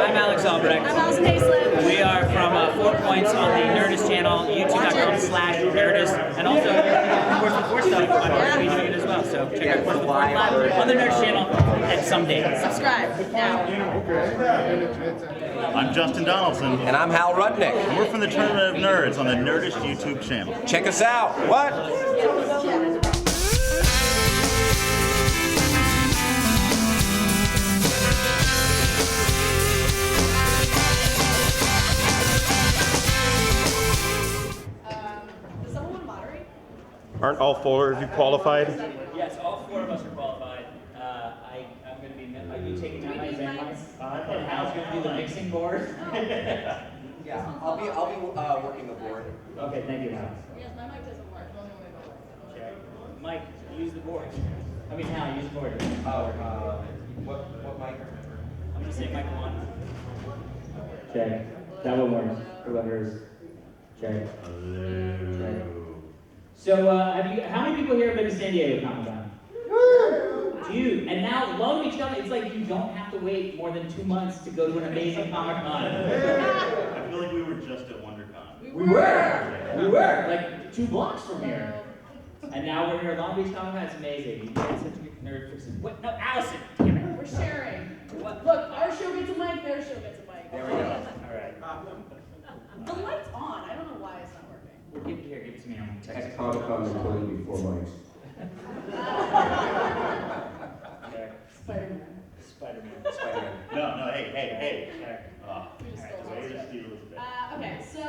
I'm Albrecht. I'm Alison Haislip. We are from 4 Points on the Nerdist Channel, youtube.com/Nerdist, and also, of course, before stuff, I'm going to be doing it as well. So check out Course Before Live on the Nerdist Channel at some day. Subscribe now. I'm Justin Donaldson. And I'm Hal Rudnick. And we're from the Tournament of Nerds on the Nerdist YouTube channel. Check us out. What? Does someone want to moderate? Aren't all four of you qualified? Yes, all four of us are qualified. I'm going to be. Are you taking down my mics? And Hal's going to do the mixing board. Yeah, I'll be working the board. Okay, thank you, Hal. Yes, my mic doesn't work. Okay. Mike, use the board. I mean, Hal, use the board. What mic? I'm going to say mic 1. Check. That one works. What about hers? Check. Check. So, how many people here have been to San Diego Comic-Con? Dude, and now Long Beach Comic, it's like you don't have to wait more than 2 months to go to an amazing Comic-Con. I feel like we were just at WonderCon. We were, like 2 blocks from here. And now we're here at Long Beach Comic-Con, it's amazing. You guys such a good nerd fixes. What? No, Allison, damn it. We're sharing. What? Look, our show gets a mic, their show gets a mic. There we go. All right. The light's on. I don't know why it's not working. Well, give it to me. I'm gonna text At Comic-Con, there's going to be 4 mics. Okay. Spider-Man. Spider-Man. No, hey. Okay. We just Alright, stole the way it. to steal is bad. Okay, so I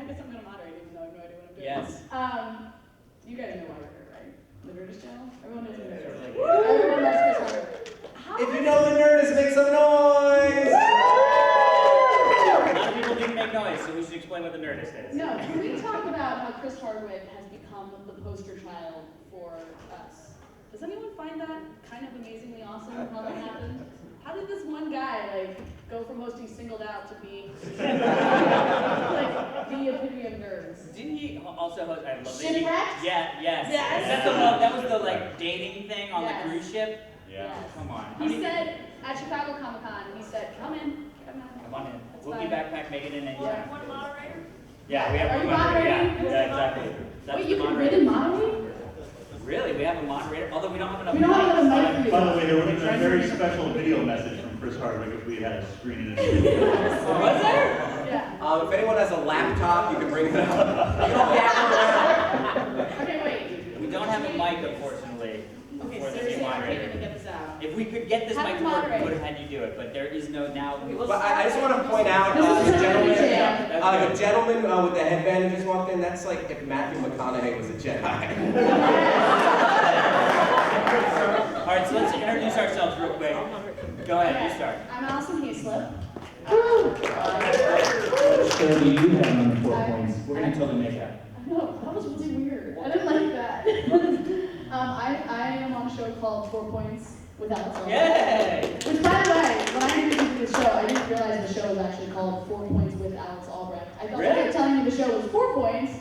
guess I'm going to moderate even though I have no idea what I'm doing. Yes. You guys know why we're here, right? The Nerdist Channel? Everyone knows the Nerdist. Like- Everyone loves Chris Hardwick. If you know the Nerdist, make some noise! A lot of people didn't make noise, so we should explain what the Nerdist is. No, can we talk about how Chris Hardwick has become the poster child for us? Does anyone find that kind of amazingly awesome, how that happened? How did this one guy, go from hosting Singled Out to being, the epitome of nerds? Didn't he also host? I love that. Shipwrecked? Yeah, yes. Yes. Is that the one? That was the dating thing on Yes. the cruise ship. Yeah. Yes. Come on. He said at Chicago Comic Con, he said, "Come in." Come on in. That's We'll fine. be backpack, make it in anytime. One moderator? Yeah, we have Are one you moderator. moderating? Yeah, exactly. That's Wait, the you can moderator. really moderate? Really? We have a moderator? Although we don't have enough We don't have enough mics. mic for you. By the way, there would have been a very special video message from Chris Hardwick if we had a screen in it. Was there? Yeah. If anyone has a laptop, you can bring it up. Okay, wait. We don't have a mic, unfortunately, Okay, for the seriously, new I can't moderator. even get this out. If we could get this Have mic a to work, we moderator. would have had you do it, but there is no now. But I just want to point out, This is the totally gentleman, jam. the gentleman with the headband who just walked in, that's like if Matthew McConaughey was a Jedi. All right, so let's introduce ourselves real quick. Go ahead, you start. I'm Alison Haislip. So you do have number 4 points. We're gonna totally make that. No, that was really weird. I didn't like that. I am on a show called 4 Points with Alex Albrecht. Yay! Which, by the way, when I agreed to do the show, I didn't realize the show was actually called 4 Points with Alex Albrecht. I thought they Really? were telling me the show was 4 Points.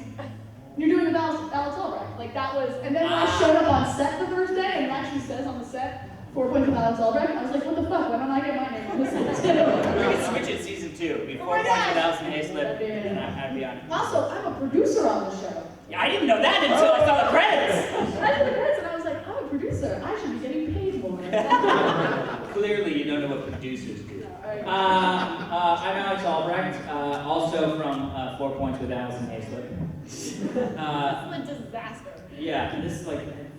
You're doing it with Alex Albrecht. Like that was, and then when I showed up on set the first day, and it actually says on the set 4 Points with Alex Albrecht, I was like, what the fuck? Why don't I get my name on this We set? can switch it season 2. Be 4 Oh my points with God. Alison Haislip, and I'm be on. Also, I'm a producer on the show. Yeah, I didn't know that until I saw the credits. I saw the credits and I was like, I'm a producer. I should be getting paid more. Clearly, you don't know what producers do. Alright. I'm Alex Albrecht, also from 4 Points with Alison Haislip. This is a disaster. Yeah, this is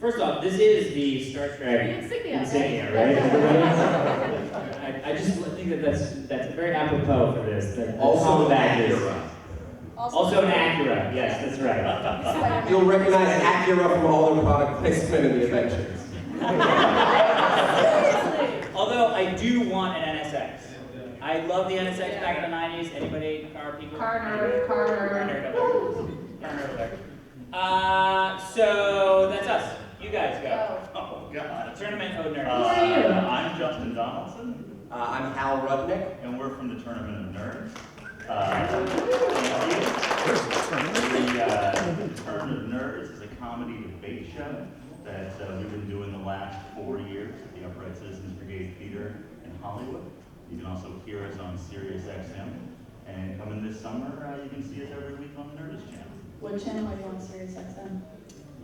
first off, this is the Star Trek Insignia, right? I just think that's very apropos for this. That Also back is Acura. also an Acura. Yes, that's right. You'll recognize Acura from all their product placement in the Avengers. Seriously. Although I do want an NSX. I love the NSX back in the 90s. Anybody car people? Car nerd. Car nerd alert. So that's us. You guys go. Oh, God. Tournament of Nerds. Who are you? I'm Justin Donaldson, I'm Hal Rudnick. and we're from the Tournament of Nerds. Thank you. The Tournament of Nerds is a comedy debate show that we've been doing the last 4 years at the Upright Citizens Brigade Theater in Hollywood. You can also hear us on Sirius XM. And coming this summer, you can see us every week on the Nerdist Channel. What channel are you on Sirius XM?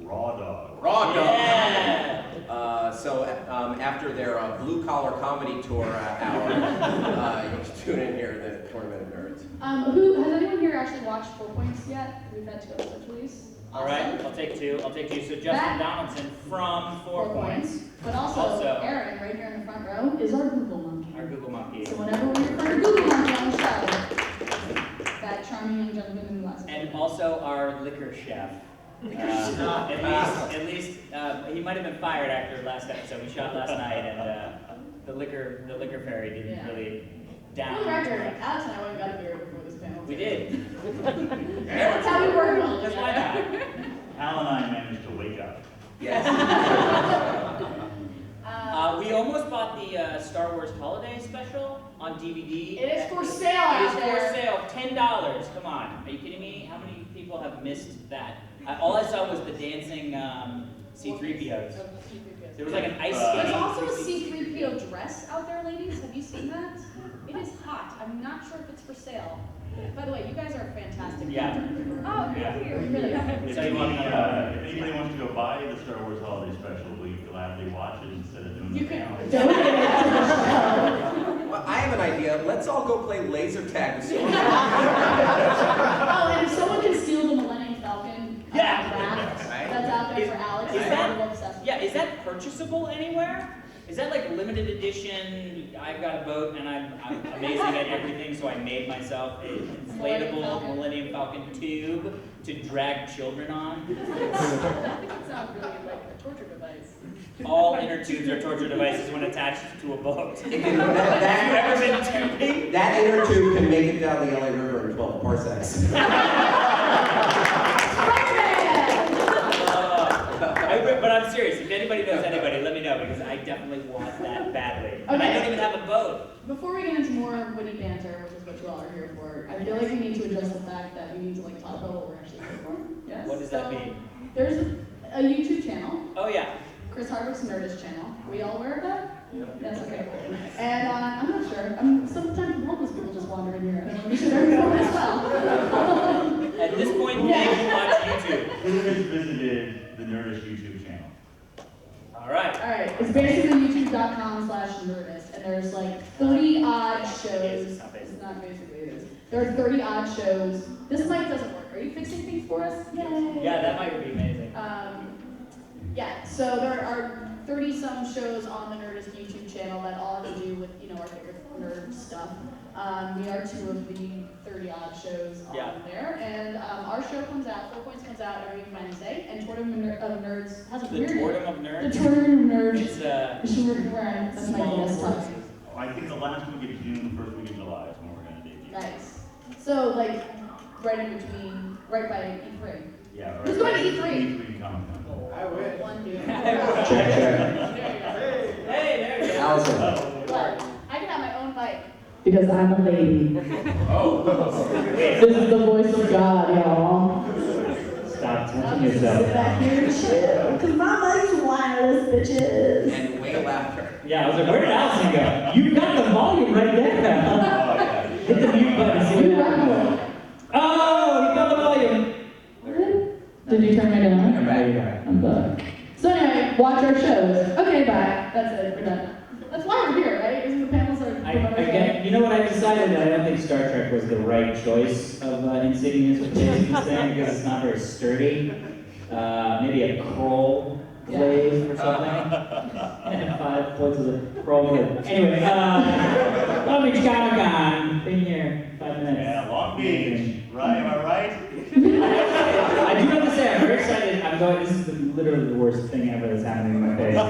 Raw Dog. Raw Dog. Yeah. So after their blue-collar comedy tour hour, you can tune in here at the Tournament of Nerds. Has anyone here actually watched 4 Points yet? We've had 2 episodes released. All right, I'll take 2. So Justin Donaldson from 4 Points. But also, Aaron, right here in the front row, is our Google monkey. Our Google monkey. So whenever we refer to Google monkey on the show, that charming young gentleman in glasses. And also our liquor chef. At least he might have been fired after last episode. We shot last night, and the liquor fairy didn't really down. For the record, Alex and I went and got a beer before this panel. We did. That's how we work on That's it. why not. Al and I managed to wake up. Yes. We almost bought the Star Wars Holiday Special on DVD. It is for sale out there. It is for sale, $10. Come on, are you kidding me? How many people have missed that? All I saw was the dancing C-3POs. There was like an ice skating. There's also a C-3PO dress out there, ladies. Have you seen that? It is hot. I'm not sure if it's for sale. By the way, you guys are fantastic. Yeah. Oh, thank you. Really are. If So you want to anybody wants to go buy the Star Wars Holiday Special, we gladly watch it instead of doing You the can panel. donate it to the show. Well, I have an idea. Let's all go play laser tag with someone. Oh, and if someone can steal the Millennium Falcon raft that's out there for Alex, Is that- I'm obsessed with Yeah, it. is that purchasable anywhere? Is that like limited edition? I've got a boat and I'm amazing at everything, so I made myself an inflatable Millennium Falcon tube to drag children on. That sounds really like a torture device. All inner tubes are torture devices when attached to a boat. Have you That ever been tubing? inner tube can make it down the LA River in 12 parsecs. But I'm serious. If anybody knows anybody, let me know because I definitely want that badly. And I don't even have a boat. Before we get into more witty banter, which is what you all are here for, I feel like we need to address the fact that we need to talk about what we're actually here for. Yes. What does that mean? There's a YouTube channel, Oh yeah. Chris Hardwick's Nerdist Channel. Are we all aware of that? Yep. Yes, okay, cool. And I'm not sure. Sometimes homeless people just wander in here. I want to be sure they're informed as well. At this point, thank you watch YouTube. Who has visited the Nerdish YouTube channel? All right. Alright, it's basically youtube.com/Nerdist, and there's like 30 odd shows. It's not basically. It's not basically, it is. There are 30 odd shows. This mic doesn't work. Are you fixing things for us? Yay! Yeah, that might be amazing. Yeah, so there are 30-some shows on the Nerdist YouTube channel that all have to do with, our favorite nerd stuff. We are 2 of the 30-odd shows on there, and our show comes out, 4 Points comes out every Wednesday, and Tournament of Nerds has a weird name. Tournament of Nerds? The Tournament of Nerds. It's Sure, right, that's my small guess. forces. I think the last week of June, the first week of July is when we're going to debut. Nice. So, like, right in between, right by E3. Yeah, right. Who's going to E3? E3 Comic-Con. I wish. One dude. Check. Hey, there you go. Allison. Look, I can have my own mic. Because I'm a lady. This is the voice of God, y'all. Stop touching yourself. Sit back here and chill. Because my mic's wireless, bitches. And wail after. Yeah, I was like, where did Allison go? You got the volume right there. Oh, yeah. Hit the mute button. See what happens. Oh, he got the volume. Did you turn me down? You're back. I'm back. So anyway, watch our shows. Okay, bye. That's it. We're done. That's why we're here, right? Isn't the panels are Again, you know what? I decided that I don't think Star Trek was the right choice of insignias with Jason's thing because it's not very sturdy. Maybe a Kroll glaive or something. And 5 points of the Kroll glaive. Anyway, Long Beach Comic-Con. Been here 5 minutes. Yeah, Long Beach. Right, am I right? I do have to say, I'm very excited. This is literally the worst thing ever that's happening in my face. And a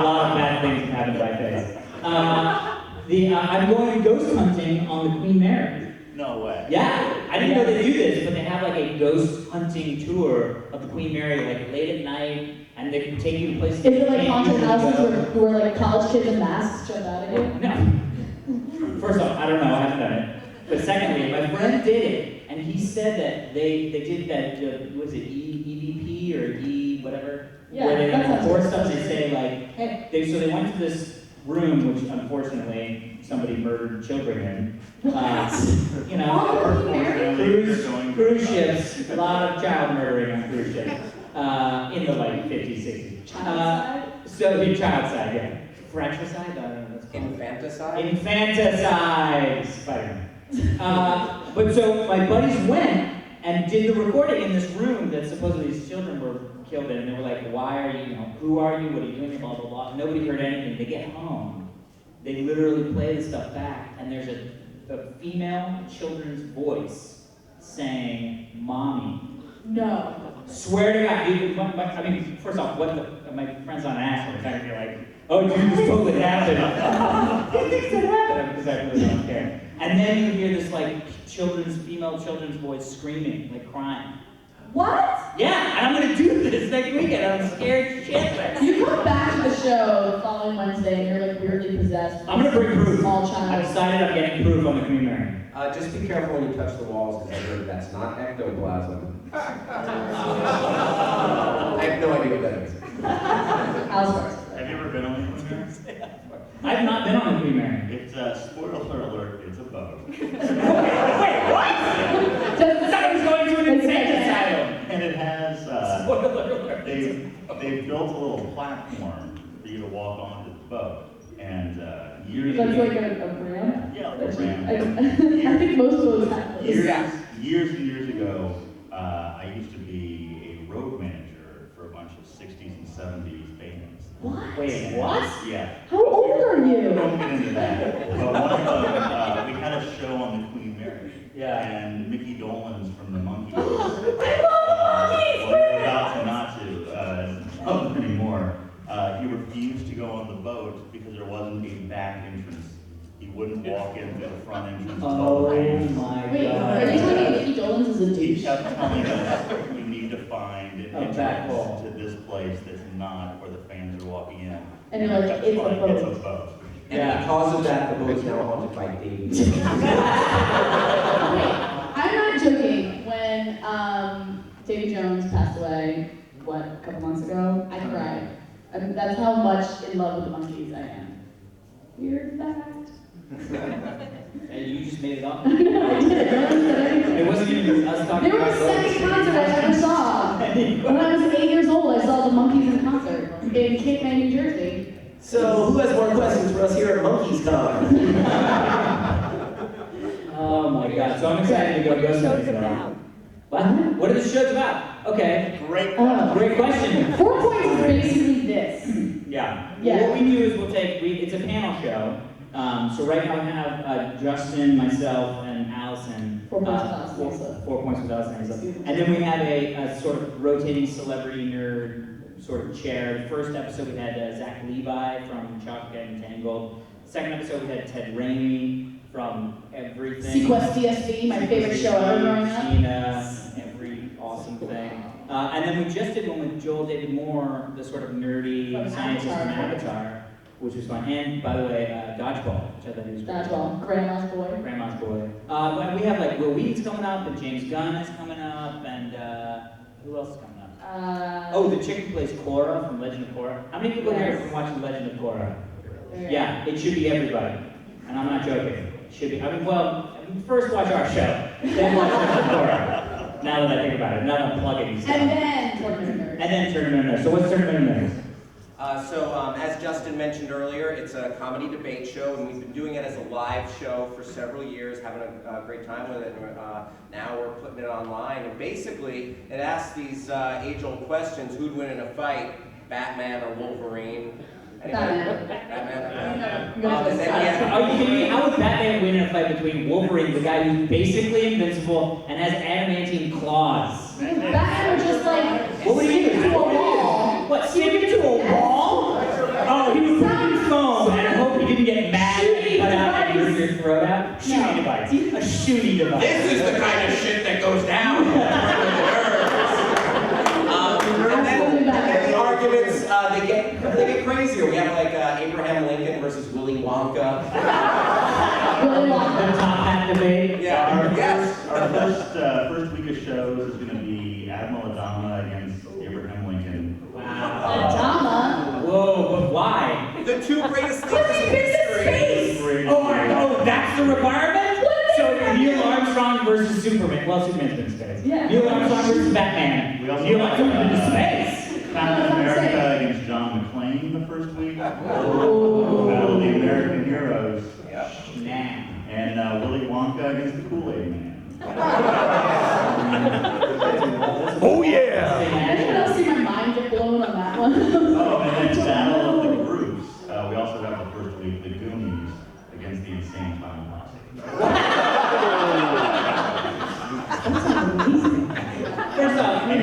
lot of bad things have happened to my face. I'm going ghost hunting on the Queen Mary. No way. Yeah, I didn't know they do this, but they have like a ghost hunting tour of the Queen Mary, like late at night, and they can take you to places. Is it like you haunted can't houses go. where like college kids in masks jump out at you? No. First off, I don't know, I haven't done it. But secondly, my friend did it, and he said that they did that, was it EVP or E whatever? Yeah, where they that sounds record good. stuff, they say like, hey, so they went to this room, which unfortunately somebody murdered children in. You know, cruise ships, a lot of child murdering on cruise ships in the like 50s, 60s. So the child side, yeah. Fratricide? I don't know what's called. Infanticide? Infanticide! Spider-Man. But so my buddies went and did the recording in this room that supposedly these children were killed in, and they were like, why are you, who are you, what are you doing, blah, blah, blah. Nobody heard anything. They get home, they literally play the stuff back, and there's a female children's voice saying, "Mommy." No. Swear to God, dude, I mean, first off, my friend's on an ass, we're trying to be like, oh, dude, this totally happened. Who thinks that happened? Because I really don't care. And then you hear this like female children's voice screaming, like crying. What? Yeah, and I'm gonna do this next weekend. I'm scared shitless. You come back to the show the following Wednesday and you're like weirdly possessed. I'm gonna bring proof. Small I child. decided I'm getting proof on the Queen Mary. Just be careful when you touch the walls, because I heard that's not ectoplasm. I have no idea what that is. Have you ever been on the Queen Mary? I've not been on the Queen Mary. It's spoiler alert, it's a boat. Wait, what? Someone's going to an insane asylum. And it has, Spoiler alert. they've built a little platform for you to walk onto the boat. And years That's ago, like a ramp? yeah, like a ramp. I think most boats have this. Years and years ago, I used to be a road manager for a bunch of 60s and 70s bands. What? Wait, what? Yeah. How old are We you? won't get into that. But one of them, we had a show on the Queen Mary. Yeah. And Mickey Dolenz from the Monkees. I love Well, we're about to not to anymore. He refused to go on the boat because there wasn't a back entrance. He wouldn't walk into the front entrance. Oh my Wait, God. are you telling me Mickey Dolenz is a He douche? kept telling us, you need to find an A back entrance wall. to this place that's not where the fans are walking in. And you're like, That's it's a fine, boat. It's a boat. And Yeah. because of that, the boat is now haunted by Davey. I'm not joking. When Davy Jones passed away, a couple months ago, I cried. I mean, that's how much in love with the Monkees I am. Weird fact. And you just made it up? I did. No one said anything. It wasn't even us talking They were about the second concert I ever saw. When I was 8 years old, I saw the Monkees in concert in Cape May, New Jersey. So, who has more questions for us here at Monkeys Con? Oh my God, so I'm excited to go something about. What? What are the shows about? Okay, Great. great question. 4 Points is basically this. Yeah. Yeah. What we do is it's a panel show. So right now we have Justin, myself, and Allison. 4 Points with Allison four- Haislip. 4 Points with Allison Haislip. And then we have a sort of rotating celebrity nerd sort of chair. The first episode we had Zach Levi from Chocolate and Tangled. Second episode we had Ted Raimi from Everything. Sequest DSV, my favorite show ever growing up. Gina, every awesome thing. And then we just did one with Joel David Moore, the sort of nerdy From scientist from Avatar. Avatar, which was fun. And by the way, Dodgeball, which I thought he was great. Dodgeball, Grandma's Boy. Grandma's Boy. But we have like Will Wheaton's coming up, and James Gunn is coming up, and who else is coming up? Oh, the chick who plays Korra from Legend of Korra. How many people here have been watching Legend of Korra? Yeah, it should be everybody. And I'm not joking. It should be. First watch our show, then watch Legend of Korra. Now that I think about it, now that I'm plugging stuff. And then Tournament of Nerds. And then Tournament of Nerds. So what's Tournament of Nerds? As Justin mentioned earlier, it's a comedy debate show, and we've been doing it as a live show for several years, having a great time with it. And now we're putting it online, and basically it asks these age-old questions: who'd win in a fight, Batman or Wolverine? Batman. Batman. I'm gonna And then, Are you kidding me? How would Batman win in a fight between Wolverine, the guy who's basically invincible and has adamantine claws? Batman would just like What would he do? stick it to a wall. What, stick it to a wall? Oh, he would put it in foam and hope he didn't get mad and cut out and rip your throat out? Shooting device. A shooting device. This is the kind of shit that goes down. And then the arguments, they get crazier. We have like Abraham Lincoln versus Willy Wonka. Really The long. top hat debate. Our first week of shows is going to be Admiral Adama against Abraham Lincoln. Wow. Adama. Whoa, but why? The the two greatest leaders in history. Oh, that's the requirement? So Neil Armstrong versus Superman. Well, Superman's been in space. Yeah. Neil Armstrong versus Batman. We also Neil have, Armstrong into space. Captain America against John McClane the first week. Battle of the American Heroes. Nah. And Willy Wonka against the Kool-Aid Man. Oh yeah! Anyone else see my mind get blown on that one? Oh, and then Battle of the Groups. We also have the first week, the Goonies against the Insane Clown Posse. First off, And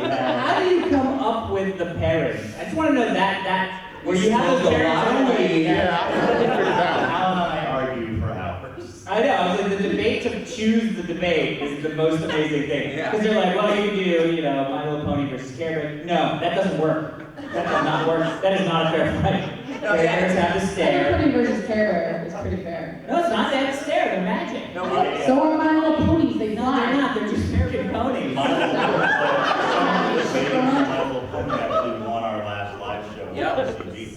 how do you come up with the pairings? I just want to know that where you have those pairings. Al and I argue for hours. I know. I was like, the debate to choose the debate is the most amazing thing. Yeah. Because they're like, well, you can do, My Little Pony versus Care Bear. No, that doesn't work. That does not work. That is not a fair fight. No, Care yeah. Bears have to stare. Everybody versus Care Bear is pretty fair. No, it's not. They have to stare. They're magic. No, So are My Little Ponies. They No, fly. they're not. They're just American ponies. My Little Pony actually won our last live show. Yep.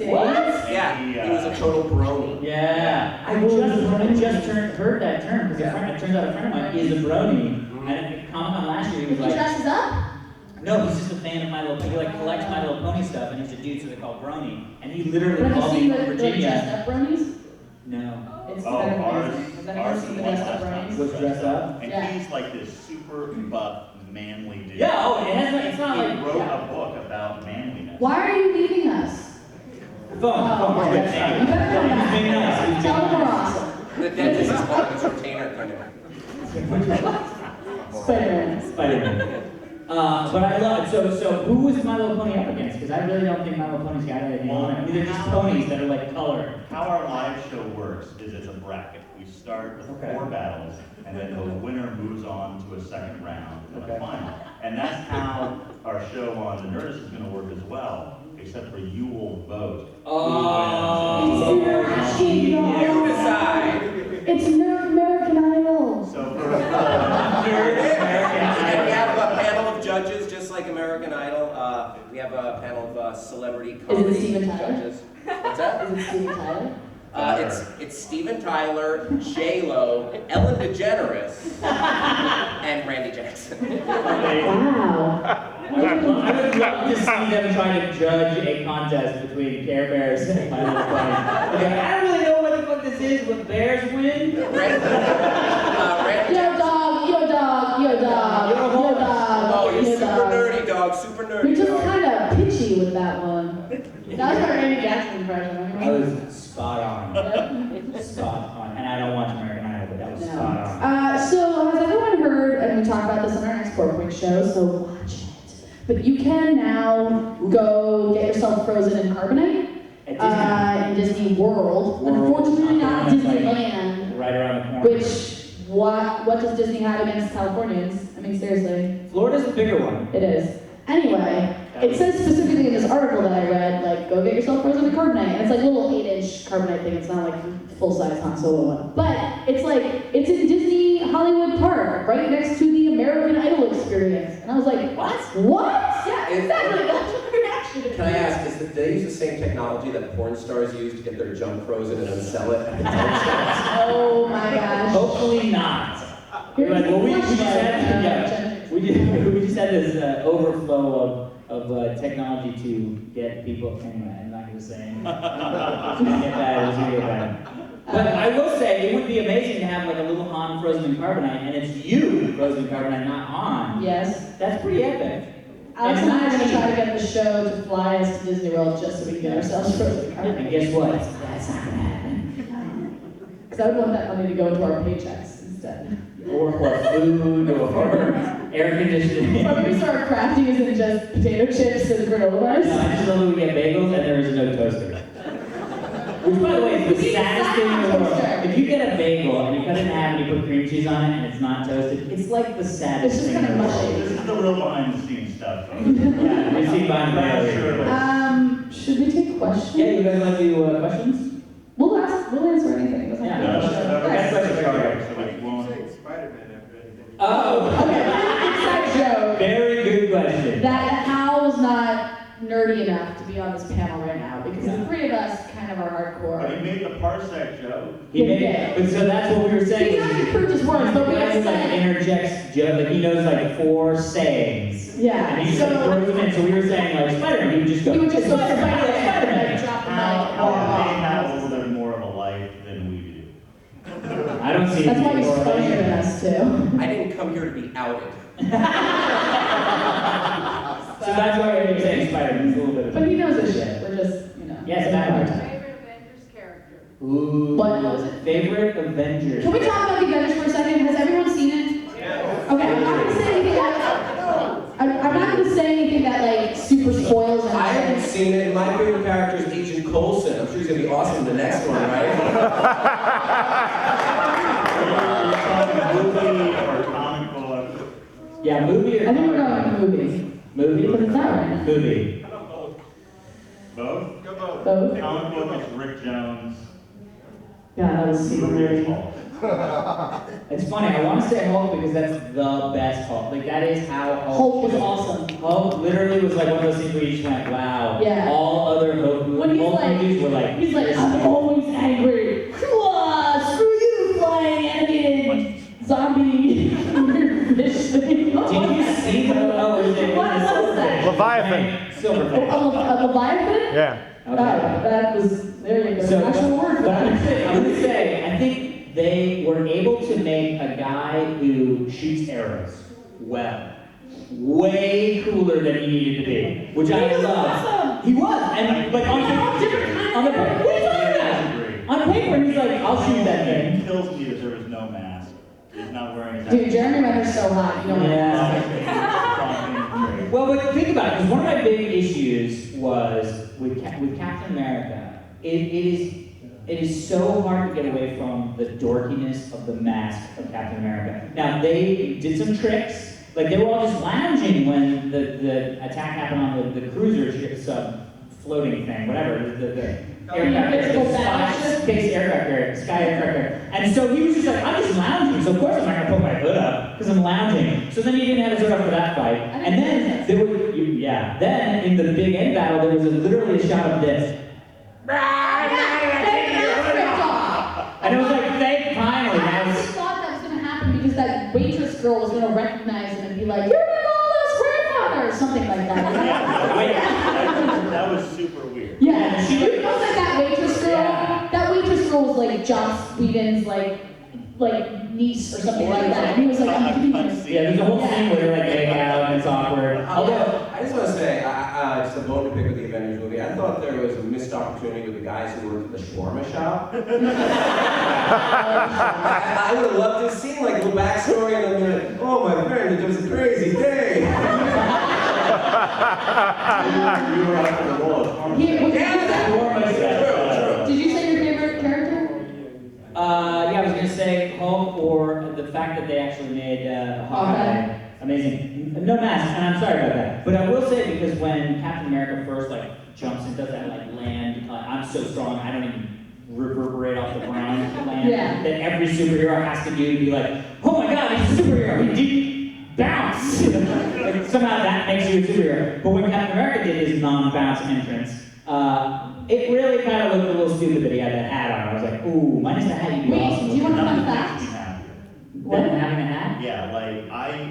What? Yeah, he was a total brony. Yeah, I just heard that term because it turns out a friend of mine is a brony. And at Comic-Con last year, he was He like, dresses up? no, he's just a fan of My Little Pony. He like collects My Little Pony stuff, and he's a dude, so they're called brony. And he literally Have you called me seen from the dressed Virginia. up bronies? No, It's Oh, kind of ours- amazing. Has anyone ours seen the won dressed up last time. bronies? was dressed up. And Yeah. he's like this super buff, manly dude. Yeah, oh, it's not He like wrote yeah. a book about manliness. Why are you leaving us? Phone. Oh, Good okay. thing. You better come back. He's being nice. He's Tell being them we're nice. awesome. The dentist is calling his retainer kind of. Spider-Man. Spider-Man. But I love it. So who was My Little Pony up against? Because I really don't think My Little Pony's got anything on it. I mean, they're just ponies that are like colored. How our live show works is it's a bracket. We start with Okay. 4 battles, and then the winner moves on to a second round and Okay. a final. And that's how our show on the Nerdist is going to work as well, except for you will vote. Oh. It's international. You decide. It's American Idol. So for And we have a panel of judges, just like American Idol. We have a panel of celebrity comedy Steven Tyler? judges. What's that? Is it Steven Tyler? It's Steven Tyler, J-Lo, Ellen DeGeneres, and Randy Jackson. Wow. I would love to see them try to judge a contest between Care Bears and My Little Pony. Okay, I don't really know what the fuck this is, but bears win. Randy Yo Jackson. dog, yo dog, yo dog, yo dog, Oh, you're yo super dog. nerdy, dog. Super nerdy. You're just dog. kind of pitchy with that one. That was my Randy Jackson impression. I was spot on. Spot on. And I don't watch American Idol, but that was spot on. So has everyone heard, and we talked about this on our next 4-point show, so watch it. But you can now go get yourself frozen in carbonate At Disney. in Disney World. World. Unfortunately, not It's like Disneyland. right around the corner. Which, what does Disney have against Californians? I mean, seriously, Florida's the bigger one. it is. Anyway, it says specifically in this article that I read, like, go get yourself frozen in carbonate. And it's like a little 8-inch carbonate thing. It's not like full-size Han Solo one. But it's like, it's in Disney Hollywood Park, right next to the American Idol experience. And I was like, what? What? Yeah, exactly. That's my reaction. Can I ask, do they use the same technology that porn stars use to get their junk frozen and then sell it at the time shops? Oh my gosh. Hopefully not. We're like, well, we just had this overflow of technology to get people. Anyway, I'm not going to say anything. It's gonna get bad. It's gonna get bad. But I will say, it would be amazing to have like a little Han frozen in carbonite, and it's you frozen in carbonite, not Han. Yes. That's pretty epic. Alex and I are going to try to get the show to fly us to Disney World just so we can get ourselves frozen in And carbonate. guess what? That's not going to happen. Because I would want that money to go into our paychecks instead. Or food, or air conditioning. But we start crafting isn't just potato chips and granola bars. No, I just love that we get bagels and there is no toaster. Which, by the way, is the saddest thing in the world. If you get a bagel and you cut it in half and you put cream cheese on it and it's not toasted, it's like the saddest It's just thing kind in of the world. mushy. This is the real behind the scenes stuff. Folks. Yeah, you see behind the Sure. Should we take questions? Yeah, you guys want to do questions? We'll answer anything. It doesn't Yeah. have to be a show. Okay. Yes. Question right here. So we won't. Oh, Okay, inside joke. very good question. That Hal's not nerdy enough to be on this panel right now. hardcore. But he made the parsec joke. He made it, but so that's what we were saying. He's not gonna prove his words, but we He have like interjects joke, like he knows like 4 sayings. Yeah. And he just like throws them in. So we were saying like Spider-Man, he would just go. He would just go Spider-Man. Spider-Man, drop the mic. How they have a little bit more of a life than we do. I don't see. That's why he's anything funnier than us too. I didn't come here to be outed. So that's why we're saying Spider-Man. He's a little bit of. But he knows his shit. We're just, Yes, having a hard Batman. time. Favorite Avengers character? Ooh. What was it? Favorite Avengers. Can we talk about the Avengers for a second? Has everyone seen it? Yeah. Okay, I'm not gonna say anything that I'm not gonna say anything that like super spoils it. I haven't seen it. My favorite character is Agent Coulson. I'm sure he's gonna be awesome in the next one, right? Movie or comic book? Yeah, movie or I think we're comic going book? with movies. Movie. Because it's not right. Movie. Both? Both. Comic book is Rick Jones. Yeah, that was super Movie is weird. Hulk. It's funny. I want to say Hulk because that's the best Hulk. Like that is how Hulk was awesome. Hulk literally was like one of those things where you just went, wow. Yeah. All other Hulk When he's like, movies were like. he's like, I'm always angry. Screw you, flying animated zombie weird fish thing. Did you see the? Oh, is it? What was that? Leviathan. Silverfish. A Leviathan? Yeah. Oh, that was, there you go. So, Actual word for but I'm that. gonna say, I think they were able to make a guy who shoots arrows well, way cooler than he needed to be, which I love. Awesome. He was, and like on the paper, what are you talking about? On paper, he's like, I'll shoot that It thing. kills me that there was no mask. He's not wearing a Dude, Jeremy Renner's so hot. You don't Yeah. Yeah. Well, but think about it, because one of my big issues was with Captain America. It is so hard to get away from the dorkiness of the mask of Captain America. Now, they did some tricks. Like, they were all just lounging when the attack happened on the cruiser ship, sub floating thing, whatever, the aircraft carrier, space aircraft carrier, sky aircraft carrier. And so he was just like, I'm just lounging, so of course I'm not gonna put my hood up, because I'm lounging. So then he didn't have his hood up for that fight. And then there was, then in the big end battle, there was literally a shot of this. And it was like, thank finally. I actually thought that was gonna happen because that waitress girl was gonna recognize him and be like, "You're my Lola's grandfather," or something like that. That was super weird. Yeah, you know that waitress girl. Yeah. That waitress girl was like Joss Whedon's like niece or something like that. And he was like, "I'm giving you." Yeah, there's a whole scene where they're like hanging out and it's awkward. Although, I just want to say, just a bone to pick with the Avengers movie. I thought there was a missed opportunity with the guys who worked at the shawarma shop. I would have loved to have seen like a little backstory and then like, oh my friend, it was a crazy day. You were up on the wall. Did True. you say your favorite character? yeah, I was gonna say Hulk or the fact that they actually made Hawkeye amazing. No mask, and I'm sorry about that. But I will say because when Captain America first like jumps and does that like land, I'm so strong I don't even reverberate off the ground land. Yeah. That every superhero has to do to be like, oh my god, he's a superhero. He deep bounce. Like, somehow that makes you a superhero. But when Captain America did his non-bounce entrance, it really kind of looked a little stupid that he had that hat on. I was like, ooh, minus the hat, you'd be Wait, awesome. do you want to Nothing fun makes fact? me happy. What? Having a hat? Yeah, like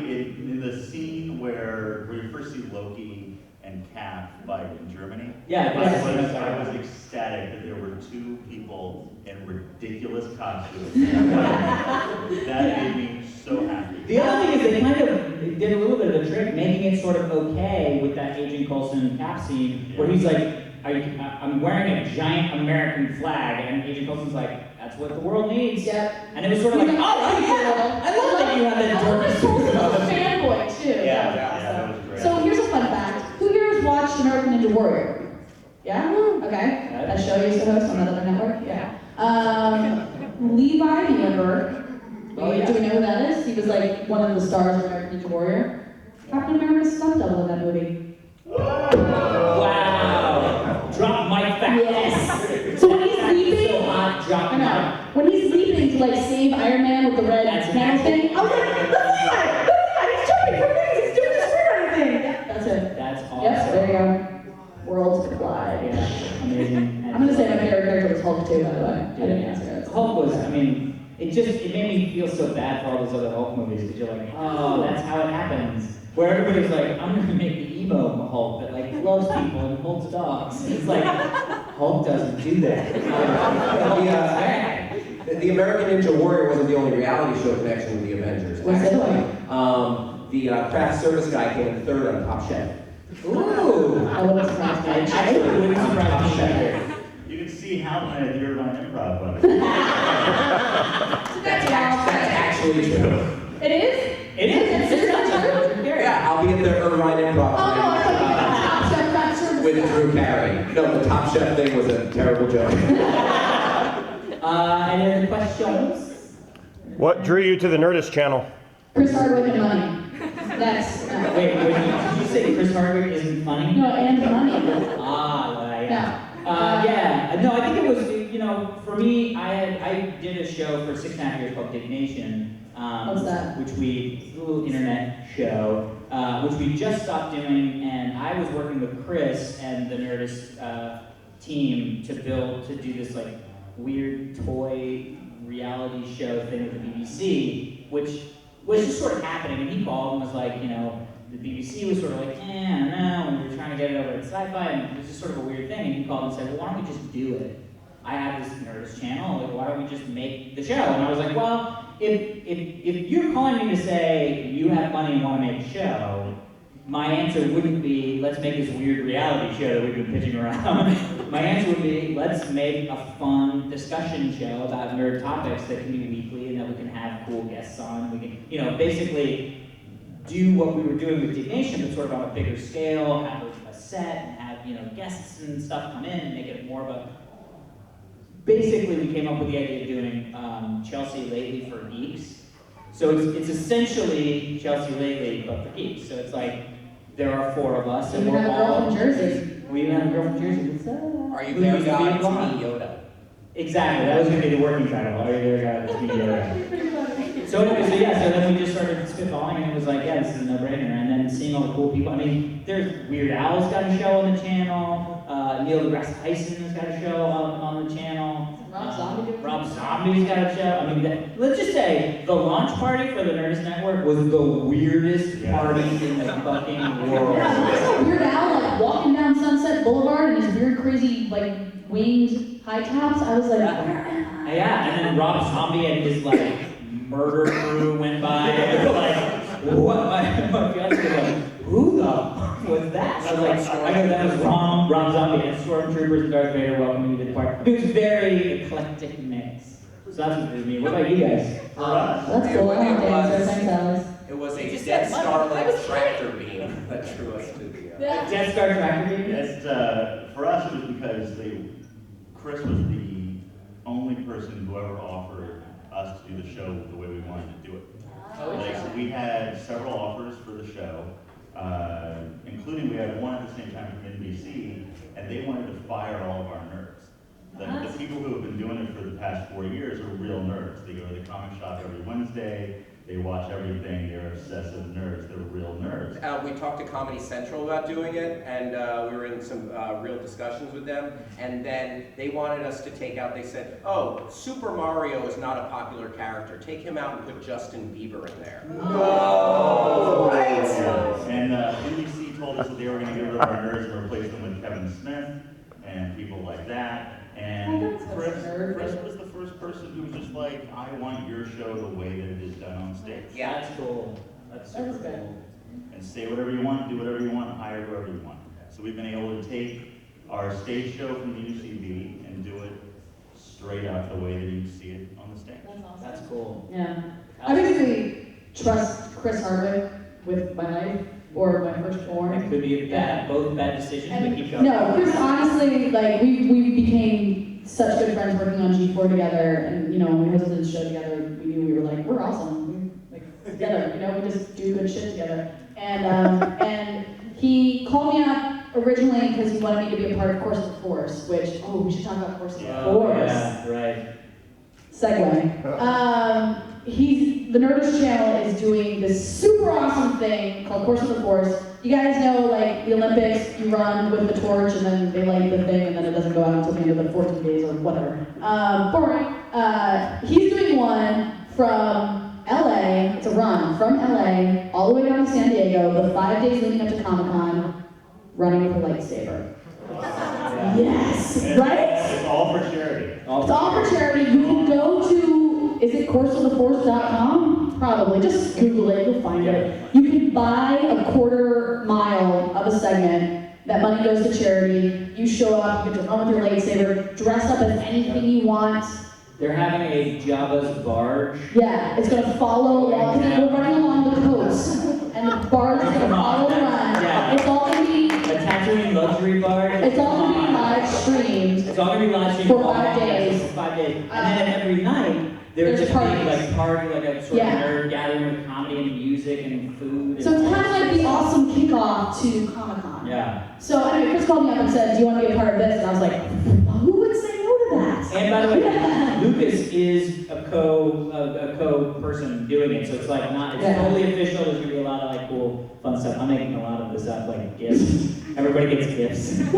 in the scene where you first see Loki and Cap fight in Germany, Yeah, I was ecstatic that there were 2 people in ridiculous costumes. That made me so happy. The other thing is they kind of did a little bit of a trick, making it sort of okay with that Agent Coulson Cap scene, where he's like, I'm wearing a giant American flag, and Agent Coulson's like, that's what the world needs. Yep. And it was sort of like, oh, yeah, I love that you have that I love dorky that Coulson was a fanboy too. Yeah, that was great. So here's a fun fact. Who here has watched American Ninja Warrior? Yeah? Okay. That show used to host on another network? Yeah. Levi Muenberg. Oh, yeah. Do we know who that is? He was like one of the stars of American Ninja Warrior. Captain America's stunt double in that movie. Wow. Drop mic fact. Yes. So when he's leaping, So hot, drop I know. When he's leaping to like save Iron Man with the red panel thing, I was like, that's Levi! He's jumping for things! He's doing this weird thing! That's it. That's awesome. Yep, there you go. Worlds collide. Yeah, amazing. I'm gonna say my favorite character was Hulk too, by the way. I didn't answer it. Hulk was, I mean, it made me feel so bad for all those other Hulk movies, because you're like, oh, that's how it happens. Where everybody's like, I'm gonna make the emo Hulk that like loves people and holds dogs. It's like, Hulk doesn't do that. The American Ninja Warrior wasn't the only reality show connection with the Avengers. What's it like? The craft service guy came in third on Top Chef. Ooh! I wouldn't surprise me. Actually, it wouldn't surprise me either. You can see Hal and I at the Irvine Improv Club. That's actually true. It is? It is. It's not true. Yeah, I'll be at the Irvine Improv Oh, no, I thought you meant Top Chef craft service. with Drew Carey. No, the Top Chef thing was a terrible joke. Any other questions? What drew you to the Nerdist Channel? Chris Hardwick and money. That's, Wait, did you say Chris Hardwick isn't funny? no, and money. Yeah. No, I think it was, for me, I did a show for 6.5 years called Dignation. What's that? A little internet show, which we just stopped doing, and I was working with Chris and the Nerdist team to do this like weird toy reality show thing with the BBC, which was just sort of happening, and he called and was like, the BBC was sort of like, I don't know, and we were trying to get it over at Sci-Fi, and it was just sort of a weird thing, and he called and said, well, why don't we just do it? I have this Nerdist channel, like, why don't we just make the show? And I was like, well, if you're calling me to say you have money and want to make a show, my answer wouldn't be, let's make this weird reality show that we've been pitching around. My answer would be, let's make a fun discussion show about nerd topics that can be weekly and that we can have cool guests on. We can, basically do what we were doing with Dignation, but sort of on a bigger scale, have a set and have, guests and stuff come in and make it more of a... Basically, we came up with the idea of doing Chelsea Lately for geeks. So it's essentially Chelsea Lately, but for geeks. So it's like, there are 4 of us, and We we're have a all... girl from Jersey. We even have a girl from Jersey. What's up? Are you Who there, used to be God? in It's Vermont. me, Yoda. Exactly, that was going to be the working title. Are you there, God? It's me, Yoda. So anyway, so then we just started spitballing, and it was like, yeah, this is a no-brainer. And then seeing all the cool people. I mean, there's Weird Al's got a show on the channel. Neil deGrasse Tyson's got a show on the channel. Rob Zombie's got a show. I mean, let's just say the launch party for the Nerdist Network was the weirdest party in the fucking world. Yeah, I saw Weird Al like walking down Sunset Boulevard in his weird, crazy, like winged high tops. I was like, where am I? Yeah, and then Rob Zombie and his like murder crew went by, and they were like, what? My fiance was like, who the fuck was that? I was like, I know that was Rob Zombie and Stormtroopers and Darth Vader welcoming you to the party. It was very eclectic mix. So that's what it was me. What about you guys? For us, That's cool. I want to dance. Thanks, Alice. It was a just Death said money. Star-like That was tractor beam that drew us to the... Death Star Tractor Beam? for us, it was because Chris was the only person who ever offered us to do the show the way we wanted to do it. So we had several offers for the show, including we had one at the same time from NBC, and they wanted to fire all of our nerds. The people who have been doing it for the past 4 years are real nerds. They go to the comic shop every Wednesday, they watch everything, they're obsessive nerds, they're real nerds. We talked to Comedy Central about doing it, and we were in some real discussions with them, and then they wanted us to take out, they said, oh, Super Mario is not a popular character. Take him out and put Justin Bieber in there. Oh, right! And NBC told us that they were going to get rid of our nerds and replace them with Kevin Smith and people like that. And Chris was the first person who was just like, I want your show the way that it is done on stage. Yeah. That's cool. That's super cool. And say whatever you want, do whatever you want, hire whoever you want. So we've been able to take our stage show from the UCB and do it straight out the way that you see it on the stage. That's awesome. That's cool. Yeah. I basically trust Chris Hardwick with my life or my firstborn. It could be both bad decisions, but keep going. No, Chris, honestly, like, we became such good friends working on G4 together, and, when we hosted the show together, we knew we were like, we're awesome. We're, like, together, we just do good shit together. And he called me up originally because he wanted me to be a part of Course of Force, which, we should talk about Course of Force. Yeah, right. Segue. He's the Nerdist Channel is doing this super awesome thing called Course of the Force. You guys know, like, the Olympics, you run with the torch and then they light the thing and then it doesn't go out until the end of the 14 days or whatever. Boring. He's doing one from LA, it's a run from LA all the way down to San Diego, the 5 days leading up to Comic-Con, running with a lightsaber. Yes, right? It's all for charity. It's all for charity. You can go to, is it courseoftheforce.com? Probably. Just Google it, you'll find it. You can buy a quarter mile of a segment. That money goes to charity. You show up, you get to run with your lightsaber, dress up as anything you want. They're having a Jabba's barge. Yeah, it's going to follow along, because we're running along the coast. And the barge is going to follow the run. Yeah. It's all going to be, A Tatooine luxury barge. it's all going to be live streamed. It's all going to be live streamed For 5 days. For 5 days. And then every night, there's just parties. like party, like a sort Yeah. of nerd gathering with comedy and music and food. So it's kind of like the awesome kickoff to Comic-Con. Yeah. So anyway, Chris called me up and said, do you want to be a part of this? And I was like, who would say no to that? And by the way, Lucas is a co-person doing it, so it's like not, it's totally official. There's gonna be a lot of like cool, fun stuff. I'm making a lot of this up, like gifts. Everybody gets gifts. I'm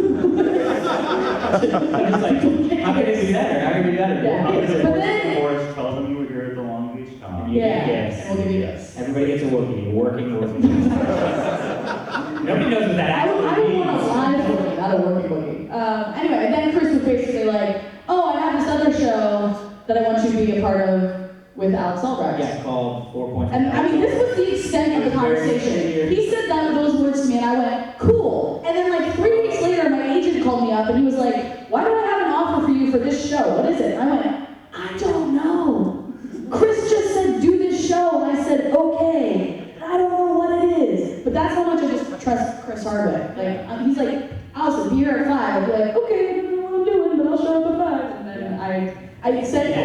just like, how can it be better? How can it be better? Yeah. But then, Force, tell them you were here at the Long Beach Con. You yeah, get gifts. and we'll give you gifts. Everybody gets a Wookiee, a working Wookiee. Nobody knows what that I actually want a means. live Wookiee, not a working Wookiee. Anyway, and then Chris was basically like, oh, I have this other show that I want you to be a part of with Alex Albrecht. Yeah, called 4 Points. And I mean, this was the extent of the conversation. He said those words to me, and I went, cool. And then like 3 weeks later, my agent called me up, and he was like, why do I have an offer for you for this show? What is it? And I went, I don't know. Chris just said, do this show, and I said, okay. I don't know what it is. But that's how much I just trust Chris Hardwick. Like, he's like, Alison, be here at 5. I'd be like, okay, I don't know what I'm doing, but I'll show up at 5. And then I sent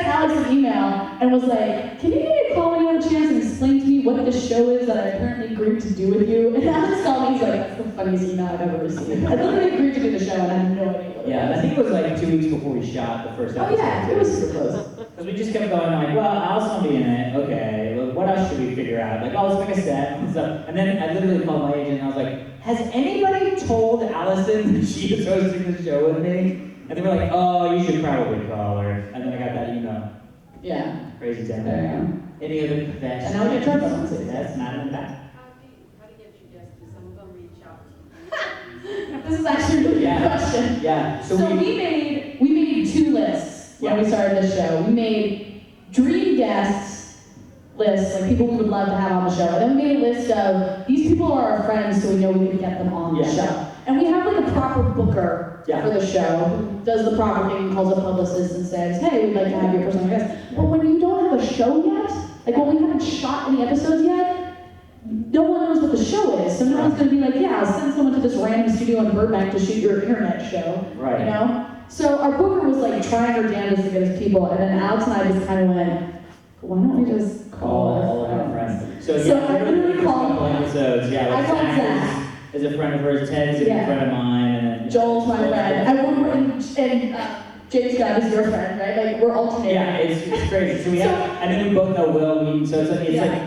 Alex an email and was like, can you give me a call when you have a chance and explain to me what this show is that I apparently agreed to do with you? And Alex called me, he's like, that's the funniest email I've ever received. I literally agreed to do the show and I had no idea what it was. Yeah, I think it was like 2 weeks before we shot the first Oh episode. yeah, it was super close. Because we just kept going like, well, Alison will be in it, okay, well, what else should we figure out? Like, oh, let's make a set and stuff. And then I literally called my agent and I was like, has anybody told Alison that she is hosting the show with me? And they were like, oh, you should probably call her. And then I got that email. Yeah. Crazy time. There you go. Any other questions? And now we get Trump on it. That's not in the back. How do you get your guests? Do some of them reach out? This is actually a really good question. Yeah. So we made 2 lists when we started this show. We made dream guests lists, like people we would love to have on the show. And then we made a list of, these people are our friends, so we know we can get them on the show. And we have like a proper booker for the show, who does the proper thing, calls a publicist and says, hey, we'd like to have your personal guest. But when you don't have a show yet, like when we haven't shot any episodes yet, no one knows what the show is. So no one's gonna be like, yeah, I'll send someone to this random studio in Burbank to shoot your internet show. Right. You know? So our booker was like trying her damnedest to get us people, and then Alex and I just kind of went, why don't we just call all of our friends? So So yeah, I literally called- couple episodes. Yeah, like I called Zach Zach. is a friend of hers, Ted's a Yeah. friend of mine, and then Joel's my friend, and James Scott is your friend, right? Like we're alternating. yeah, it's crazy. So we have, and then we both know Will. So it's like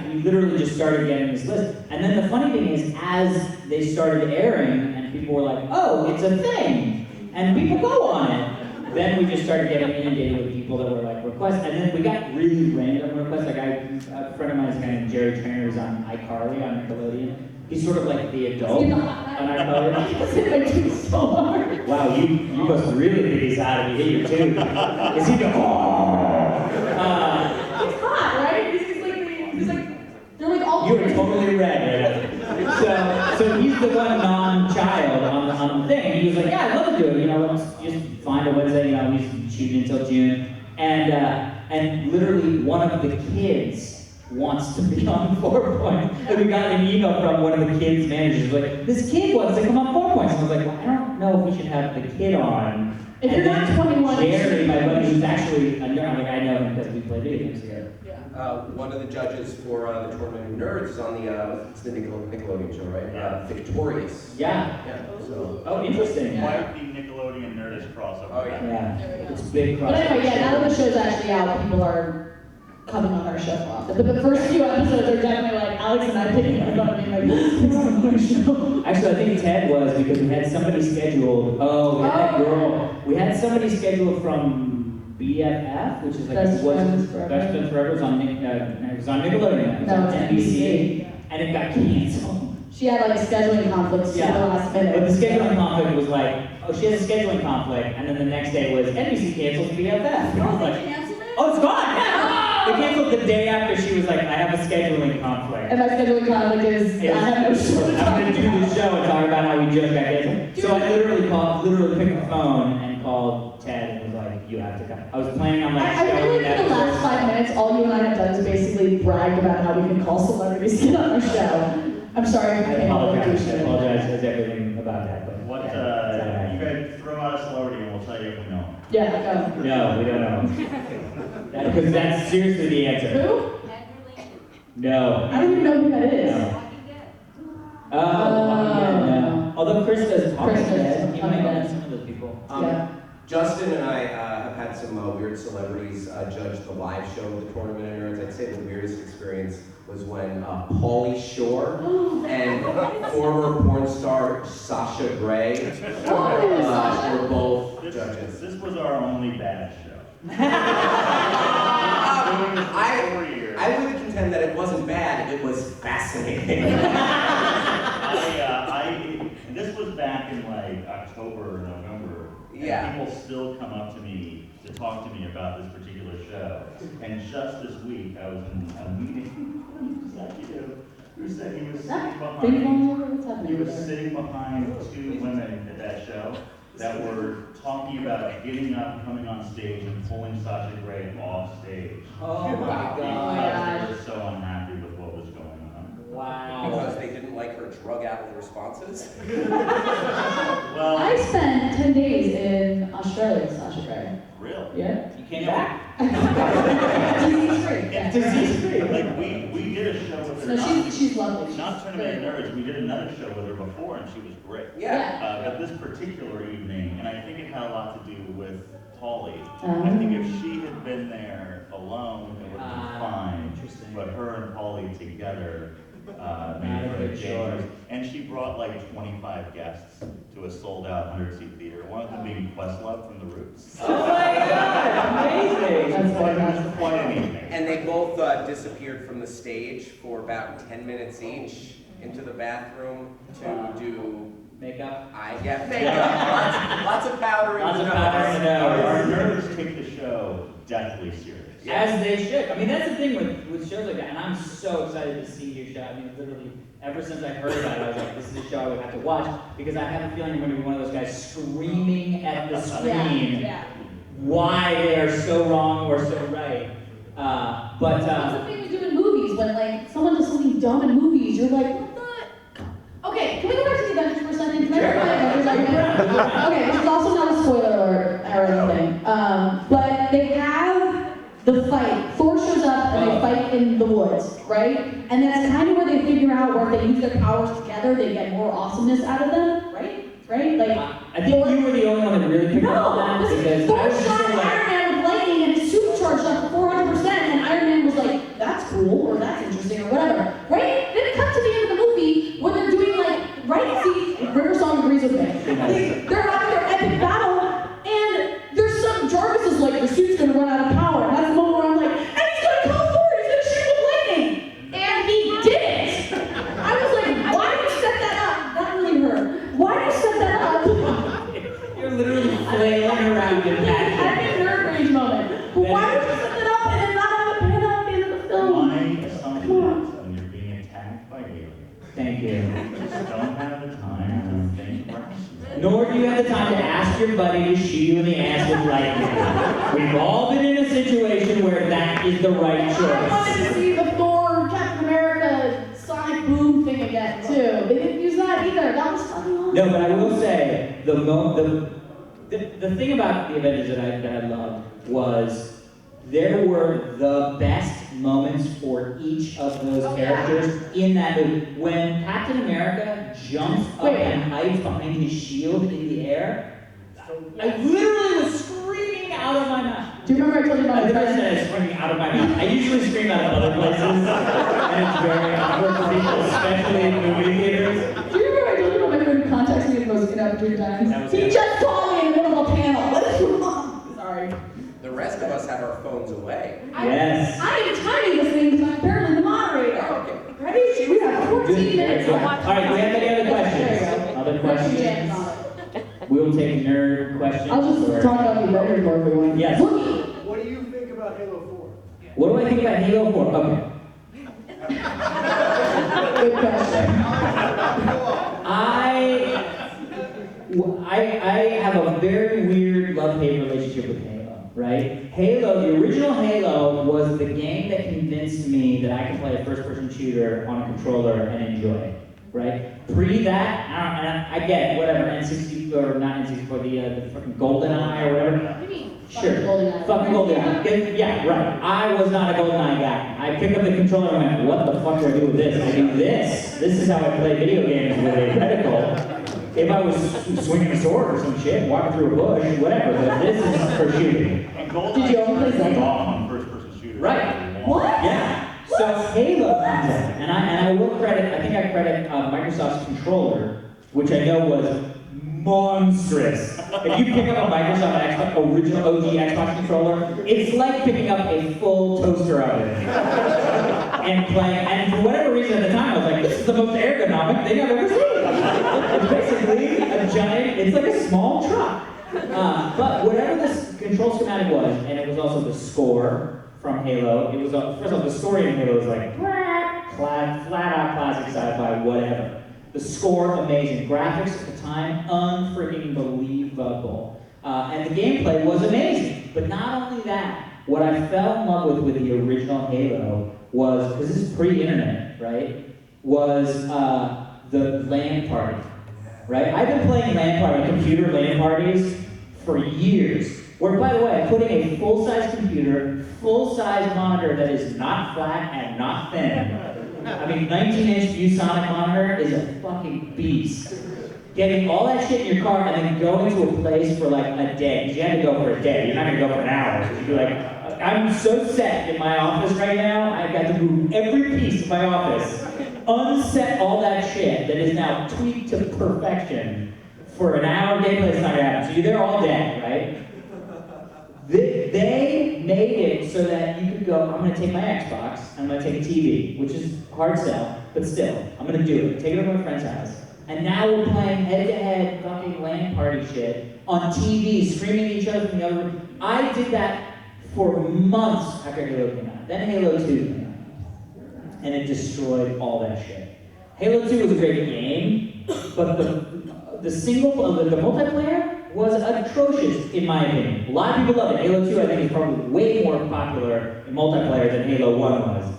we literally just started getting this list. And then the funny thing is, as they started airing, and people were like, "Oh, it's a thing," and people go on it. Then we just started getting inundated with people that were like requests, and then we got really random requests. Like a friend of mine is a guy named Jerry Trainer who's on iCarly on Nickelodeon. He's sort of like the adult on iCarly. So hard. Wow, you must really think he's out of you too. Is he going? It's hot, right? He's like, they're like all. You are totally red right now. So he's the one non-child on the thing. He was like, yeah, I'd love to do it. You know, let's just find a Wednesday. You know, he's shooting until June, and literally one of the kids wants to be on 4 Points. And we got an email from one of the kids' managers like, this kid wants to come on 4 Points. And I was like, well, I don't know if we should have the kid on. If you're not 21, Jerry, my buddy, who's actually a nerd, like I know him because we play video games together. One of the judges for the Tournament of Nerds is on it's the Nickelodeon show, right? Victorious. Yeah. Yeah. So. Oh, interesting. Might be Nickelodeon Nerdish crossover. Oh, yeah. Yeah, it's big But anyway, yeah, now that the show's actually out, people are coming on our show often. But the first few episodes are definitely like Alex and I picking up on being like, he's on our show. Actually, I think Ted was because we had somebody scheduled. Oh, we had that girl. We had somebody scheduled from BFF, which is like Best Friends Forever. Best Friends Forever. It was on Nickelodeon. It was No, on it's NBC, NBC. and it got canceled. She had like scheduling conflicts at the last minute. But the scheduling conflict was like, oh, she had a scheduling conflict, and then the next day was NBC cancels BFF. And I was They like, canceled it? oh, it's gone. Yeah. They canceled the day after she was like, I have a scheduling conflict. And my scheduling conflict is, I have no show to I'm talk gonna do this show and talk about how we just got canceled. So I literally picked the phone and called Ted and was like, you have to come. I was planning on like I feel showing like for the last 5 minutes, all you and I have done is basically bragged about how we can call celebrities to get on our show. I'm sorry if I you can't apologize. do I apologize for everything about that. But What, yeah, you guys throw out a celebrity and we'll tell you if we know. Yeah, go. no, we don't know. Because that's seriously the answer. Who? No. I don't even know who that is. No. No. Although Chris does Talking Chris does Dead, you might Talking know Dead. some of those people. Yeah. Justin and I have had some weird celebrities judge the live show of the Tournament of Nerds. I'd say the weirdest experience was when Paulie Shore and former porn star Sasha Grey were both judges. This was our only bad show. I would contend that it wasn't bad, it was fascinating. This was back in like October or November. And Yeah. people still come up to me to talk to me about this particular show. And just this week, I was in a meeting with an executive who said he was sitting behind two women at that show that were talking about getting up, coming on stage, and pulling Sasha Grey off stage. Oh my God. Because they were so unhappy with what was going on. Wow. Because they didn't like her drug-addled responses. Well, I spent 10 days in Australia with Sasha Grey. really? Yeah. You came back? Disease-free. Yeah. Disease-free. Like we did a show with her. No, she's lovely. Not Tournament of Nerds. We did another show with her before, and she was great. Yeah. But this particular evening, and I think it had a lot to do with Paulie. Oh. I think if she had been there alone, it would have been fine. Interesting. But her and Paulie together made Not it a very good dangerous. And she brought like 25 guests to a sold-out 100-seat theater. One of them being Questlove from The Roots. Oh my God! Amazing. That's It was quite an evening. And they both disappeared from the stage for about 10 minutes each into the bathroom to do Makeup. makeup. Lots of powder in Lots the of powder in the nose. nose. Our nerds take the show deathly serious. As they should. I mean, that's the thing with shows like that, and I'm so excited to see your show. I mean, literally, ever since I heard about it, I was like, this is a show I would have to watch, because I have a feeling you're going to be one of those guys screaming at the screen Yeah. why they are so wrong or so right. That's the thing we do in movies, when like someone does something dumb in movies, you're like, what the? Okay, can we go back to the Avengers for a second? Can I go back to the Avengers argument? Okay, this is also not a spoiler alert or anything. But they have the fight. Thor shows up and they fight in the woods, right? And that's kind of where they figure out where if they use their powers together, they get more awesomeness out of them, right? Right? Like, I think you were the only one that really picked up on no, that, because because I Thor was just shot sort of like, Iron Man with lightning and his suit charged up 400%, and Iron Man was like, that's cool, or that's interesting, or whatever, right? Then it comes to the end of the movie when they're doing like, right, see, River Song agrees with me. They're having their epic battle, and there's some, Jarvis is like, the suit's gonna run out of power, and that's the moment where I'm like, and he's gonna come forward, he's gonna shoot with lightning! And he did! I was like, why did you set that up? That really hurt. Why did you set that up? you're literally flailing around in I that. had a nerd rage moment. But why would you set that up and then not have a pan out at the end of the film? My assumption is when you're being attacked by aliens, Thank you. you just don't have the time to think rationally. Nor do you have the time to ask your buddy to shoot you in the ass with lightning. We've all been in a situation where that is the right I wanted choice. to see the Thor, Captain America, Sonic Boom thing again, too. They didn't use that either. That was fucking awesome. No, but I will say, the thing about the Avengers that I loved was there were the best moments for each of those characters in that movie. When Captain America jumps up and hides behind his shield in the air, I literally was screaming out of my mouth. Do you remember I told you about I my never friend? said I was screaming out of my mouth. I usually scream out of other places, and it's very awkward for people, especially in movie theaters. Do you remember I told you about my friend who contacts me the most inopportune times? That was He it. just called me in the middle of a panel. What is wrong? Sorry. The rest of us have our phones away. Yes. I am tiny listening because I'm apparently the moderator. Okay. Ready? We have 14 minutes All left. right, do we have any other There questions? you go. Other Let's do questions? jams on it. We'll take nerd questions. I'll just or- talk about the record for everyone. Yes. What do you think about Halo 4? What do I think about Halo 4? Okay. Good question. I have a very weird love-hate relationship with Halo, right? Halo, the original Halo was the game that convinced me that I could play a first-person shooter on a controller and enjoy it, right? Pre that, I get it, whatever, N64, or not N64, the fucking GoldenEye or whatever. What do you mean? Sure. GoldenEye. Fucking GoldenEye. Yeah, right. I was not a GoldenEye guy. I picked up the controller and went, what the fuck do I do with this? I do this. This is how I play video games with a reticle. If I was swinging a sword or some shit, walking through a bush, whatever, but this is for shooting. And GoldenEye Did you ever play took Zelda? off on first-person shooters. Right. What? Yeah. So Halo comes out, and I will credit, I think I credit Microsoft's controller, which I know was monstrous. If you pick up a Microsoft Xbox, original OG Xbox controller, it's like picking up a full toaster oven and playing. And for whatever reason at the time, I was like, this is the most ergonomic thing I've ever seen. It's basically a giant. It's like a small truck. But whatever this control schematic was, and it was also the score from Halo. It was first of all, the story in Halo was like flat out classic sci-fi, whatever. The score, amazing. Graphics at the time, unfreaking believable. And the gameplay was amazing. But not only that, what I fell in love with the original Halo was, because this is pre-internet, right, was the LAN party, right? I've been playing LAN party, computer LAN parties for years. Where, by the way, putting a full-size computer, full-size monitor that is not flat and not thin. I mean, 19-inch ViewSonic monitor is a fucking beast. Getting all that shit in your car and then going to a place for like a day. Because you had to go for a day. You're not going to go for an hour. You'd be like, I'm so set in my office right now, I've got to move every piece of my office, unset all that shit that is now tweaked to perfection for an hour gameplay. It's not going to happen. So you're there all day, right? They made it so that you could go, I'm going to take my Xbox, and I'm going to take a TV, which is hard sell, but still, I'm going to do it. Take it over to my friend's house. And now we're playing head-to-head fucking LAN party shit on TV, streaming each other from the other room. I did that for months after Halo came out. Then Halo 2 came out. And it destroyed all that shit. Halo 2 was a great game, but the multiplayer was atrocious, in my opinion. A lot of people love it. Halo 2, I think, is probably way more popular in multiplayer than Halo 1 was.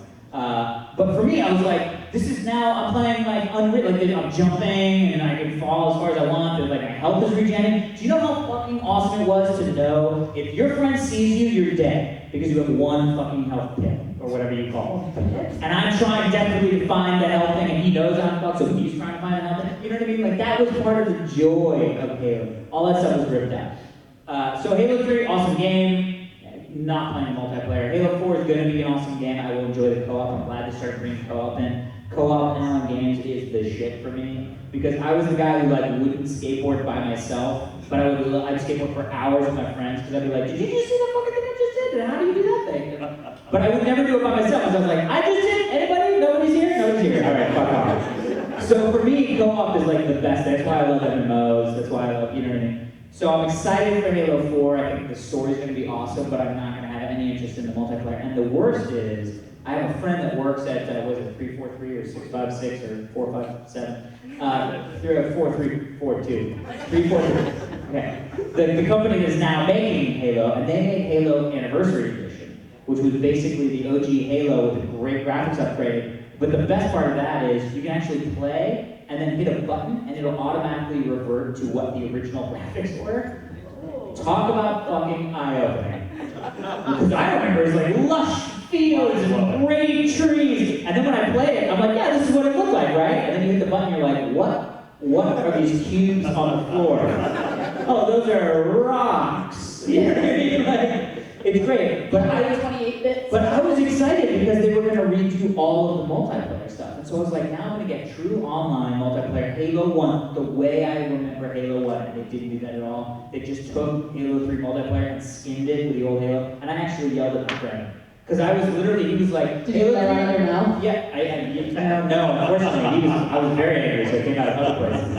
But for me, I was like, this is now, I'm playing like Unreal, like I'm jumping and I can fall as far as I want, and like my health is regenerating. Do you know how fucking awesome it was to know if your friend sees you, you're dead because you have one fucking health pit, or whatever you call it. And I'm trying desperately to find the health thing, and he knows I'm fucked, so he's trying to find the health thing. You know what I mean? Like that was part of the joy of Halo. All that stuff was ripped out. So Halo 3, awesome game. Not playing multiplayer. Halo 4 is going to be an awesome game. I will enjoy the co-op. I'm glad to start bringing co-op in. Co-op now in games is the shit for me, because I was the guy who like wouldn't skateboard by myself, but I'd skateboard for hours with my friends, because I'd be like, did you just see that fucking thing I just did? And how do you do that thing? But I would never do it by myself, because I was like, I just did. Anybody? Nobody's here? Nobody's here. All right, fuck off. So for me, co-op is like the best. That's why I love MMOs. That's why I love, you know what I mean? So I'm excited for Halo 4. I think the story's going to be awesome, but I'm not going to have any interest in the multiplayer. And the worst is, I have a friend that works at, was it 343 or 656 or 457? 4342. 343. Okay. The company is now making Halo, and they made Halo Anniversary Edition, which was basically the OG Halo with a great graphics upgrade. But the best part of that is you can actually play and then hit a button and it'll automatically revert to what the original graphics were. Talk about fucking eye-opening. Because I remember it's like lush fields and great trees. And then when I play it, I'm like, yeah, this is what it looked like, right? And then you hit the button, you're like, what? What are these cubes on the floor? Oh, those are rocks. You know what I mean? Like, it's great. But I 28 bits. But I was excited because they were going to redo all of the multiplayer stuff. And so I was like, now I'm going to get true online multiplayer. Halo 1, the way I remember Halo 1, and they didn't do that at all. They just took Halo 3 multiplayer and skinned it with the old Halo. And I actually yelled at my friend. Because I was literally, he was like, Did you let out of your mouth? Yeah, no, unfortunately, I was very angry, so it came out of other places.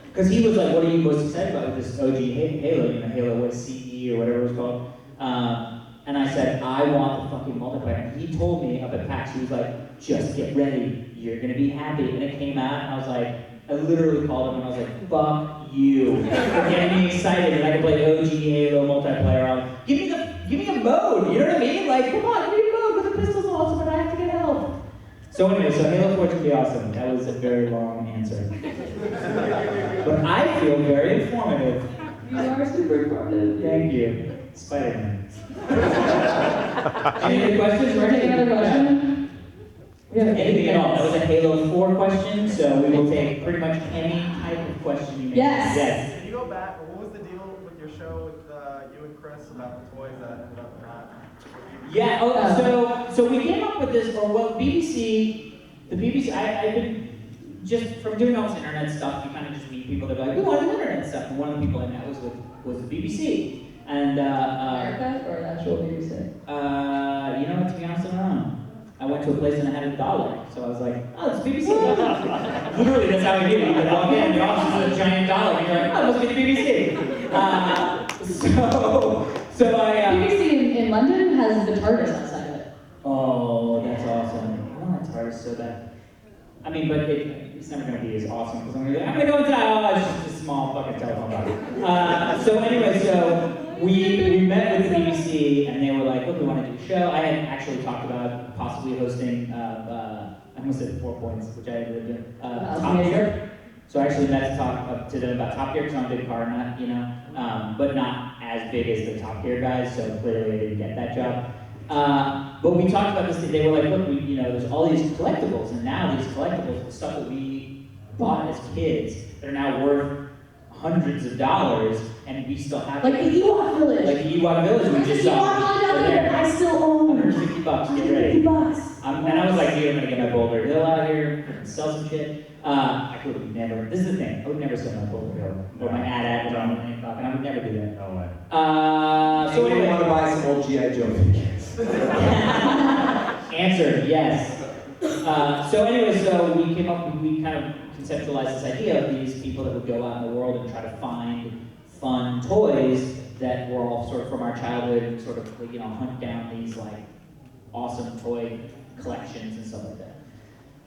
Because he was like, what are you most excited about with this OG Halo, Halo CE or whatever it was called? And I said, I want the fucking multiplayer. And he told me up at PAX, he was like, just get ready, you're gonna be happy. And it came out, and I was like, I literally called him and I was like, fuck you. For getting me excited that I could play OG Halo multiplayer on. Give me a mode, you know what I mean? Like, come on, give me a mode with the pistol's awesome and I have to get help. So anyway, so Halo 4 should be awesome. That was a very long answer. But I feel very informative. You are super informative. Thank you. Spider-Man. Any other questions? We're taking another question. Yeah. Anything at all? That was a Halo 4 question, so we will take pretty much any type of question you may have. Yes. Can you go back? What was the deal with your show with you and Chris about the toys that ended up not? Yeah. So we came up with this. Or well, the BBC. I've been just from doing all this internet stuff. You kind of just meet people that are like, "Oh, I do internet stuff." And one of the people I met was the BBC. And America or the actual BBC? you know, to be honest, I don't know. I went to a place and I had $1, so I was like, "Oh, it's BBC." Literally, that's how we do it. You can walk in, the office is a giant dollar, and you're like, "Oh, it must be the BBC." So I. BBC in London has the TARDIS outside of it. Oh, that's awesome. I want that TARDIS so bad. I mean, but it's never going to be as awesome because I'm going to go inside. Oh, it's just a small fucking telephone box. So anyway, we met with the BBC and they were like, look, we want to do a show. I had actually talked about possibly hosting, I almost said 4 points, which I had done, Top Gear. So I actually met to talk to them about Top Gear because I'm a big car nut, you know, but not as big as the Top Gear guys, so clearly I didn't get that job. But we talked about this, they were like, look, there's all these collectibles, and now these collectibles, the stuff that we bought as kids, they're now worth hundreds of dollars, and we still have Like the Ewok Village. Like the Ewok Village, we just saw. I still own $150, get ready. $150. And I was like, dude, I'm gonna get my Boulder Hill out here, sell some shit. I could never, this is the thing, I would never sell my Boulder Hill, or my ad on any fucking, I would never do that. No way. So Anyone anyway. want to buy some old G.I. Joe figures? Answer, yes. So anyway, so we came up, we kind of conceptualized this idea of these people that would go out in the world and try to find fun toys that were all sort of from our childhood and sort of, hunt down these like awesome toy collections and stuff like that.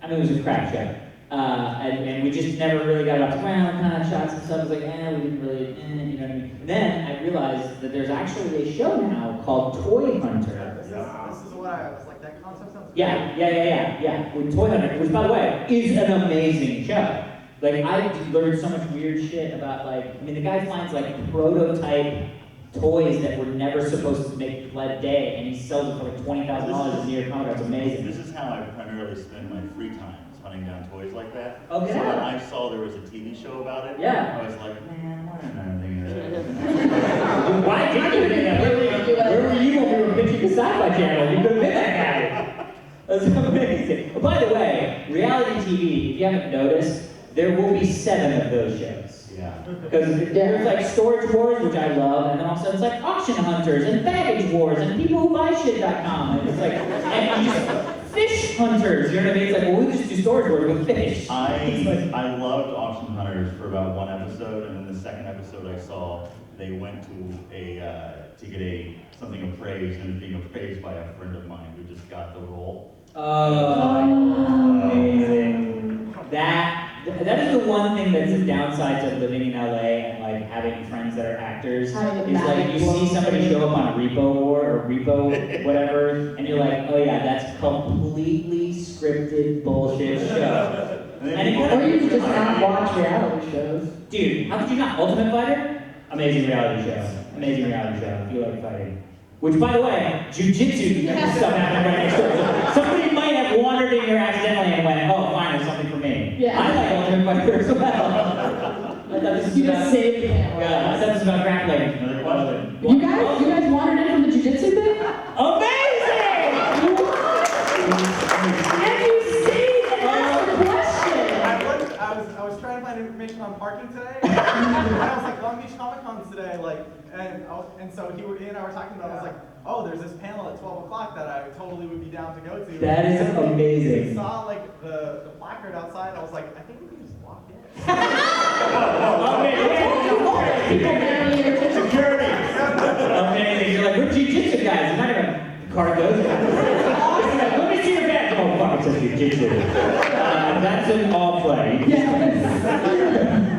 I mean, it was a crap show. And we just never really got off the ground, kind of shots and stuff. It was like, we didn't really, you know what I mean? And then I realized that there's actually a show now called Toy Hunter. This is what I was like, that concept sounds Yeah. With Toy Hunter, which by the way, is an amazing show. Like, I learned so much weird shit about the guy finds prototype toys that were never supposed to make light day, and he sells them for like $20,000 a New York Comic Con. It's amazing. This is how I primarily spend my free time, is hunting down toys like that. Okay. So when I saw there was a TV show about it, Yeah. I was like, man, why didn't I think of that? Why did you do that? Where were you when we were pitching the Sci-Fi Channel? You could have been that guy. That's amazing. Oh, by the way, reality TV, if you haven't noticed, there will be 7 of those shows. Yeah. Because there's like Storage Wars, which I love, and then also it's like Auction Hunters and Baggage Wars and People Who Buy Shit.com. And it's like, and you just Fish Hunters, you know what I mean? It's like, well, we just do Storage Wars with fish. I loved Auction Hunters for about 1 episode, and then the second episode I saw, they went to get something appraised, and it was being appraised by a friend of mine who just got the role. Oh, amazing. That is the one thing that's a downside to living in LA and like having friends that are actors. Is like you see somebody show up on Repo War or Repo whatever, and you're like, oh yeah, that's completely scripted bullshit show. Or you just not watch reality shows. Dude, how could you not? Ultimate Fighter? Amazing reality show. Amazing reality show if you like fighting. Which, by the way, jujitsu stuff happened right next door. So somebody might have wandered in here accidentally and went, oh, fine, there's something for me. Yeah. I like Ultimate Fighter as well. thought this was You about. just saved the panel. Yeah, I thought this was about grappling. Another question. You guys wandered in from the jiu-jitsu thing? Amazing! And you saved and asked the question. I was trying to find information on parking today, and I was like, Long Beach Comic Con's today, like, and so he and I were talking about, I was like, oh, there's this panel at 12 o'clock that I totally would be down to go to. That is And amazing. I saw like the placard outside, I was like, I think we can just walk in. Security! Amazing. You're like, we're jiu-jitsu guys. I'm not gonna card those. Awesome. Let me see your badge. Oh, fuck, it says jiu-jitsu. That's an all play.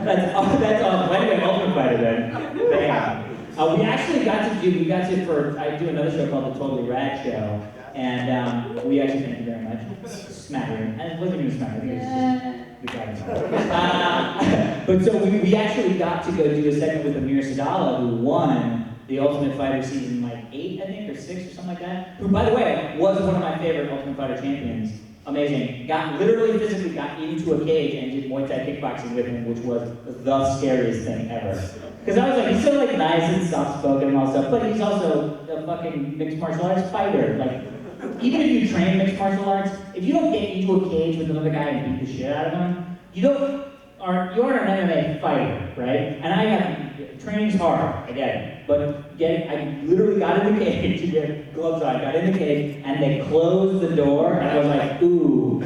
That's all play. Anyway, Ultimate Fighter then. Bam. We actually I do another show called The Totally Rad Show. And we actually, thank you very much. Smattering. And it wasn't even smattering. It was just the guy. But so we actually got to go do a segment with Amir Sadala, who won the Ultimate Fighter season like 8, I think, or 6 or something like that. Who, by the way, was one of my favorite Ultimate Fighter champions. Amazing. Literally physically got into a cage and did Muay Thai kickboxing with him, which was the scariest thing ever. Because I was like, he's so like nice and soft-spoken and all stuff, but he's also a fucking mixed martial arts fighter. Like, even if you train mixed martial arts, if you don't get into a cage with another guy and beat the shit out of him, you aren't an MMA fighter, right? And training's hard, I get it. But I literally got in the cage, you get gloves on, got in the cage, and they closed the door, and I was like, ooh.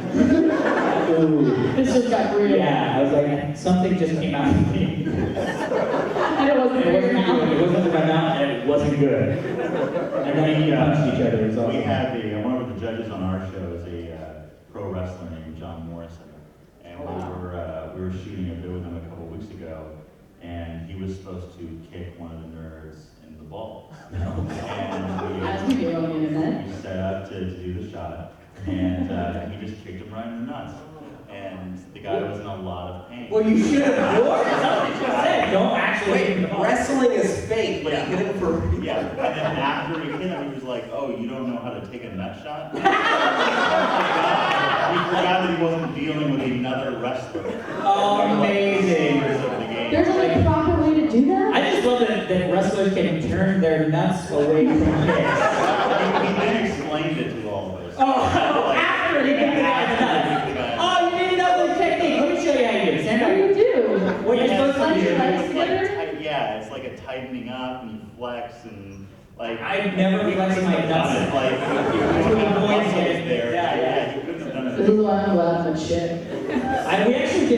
Ooh. This just got real. Yeah, I was like, something just came out of me. And it wasn't It for your wasn't mouth. good. It wasn't for my mouth, and it wasn't good. And then you punched each other. It was awesome. We had one of the judges on our show is a pro wrestler named John Morrison, and we were shooting a bit with him a couple weeks ago, and he was supposed to kick one of the nerds in the balls. As we do on the internet. We set up to do the shot, and he just kicked him right in the nuts. And the guy was in a lot of pain. Well, you should have warned him. Don't actually hit him in the balls. Wrestling is fake, but he hit him for... Yeah, and then after he hit him, he was like, oh, you don't know how to take a nut shot? He forgot that he wasn't dealing with another wrestler. Oh, amazing. There's a proper way to do that? I just love that wrestlers can turn their nuts away from kicks. He then explained it to all of us. Oh, after he got the nuts. Oh, you didn't know the technique. Let me show you how you do it. Stand What do up. you do? What you're supposed to Punch do. your legs It's like together? yeah, it's like a tightening up and you flex and like. I've never flexed my nuts. Like you put the muscles there. Yeah. You couldn't have done This it. is why I'm laughing at shit.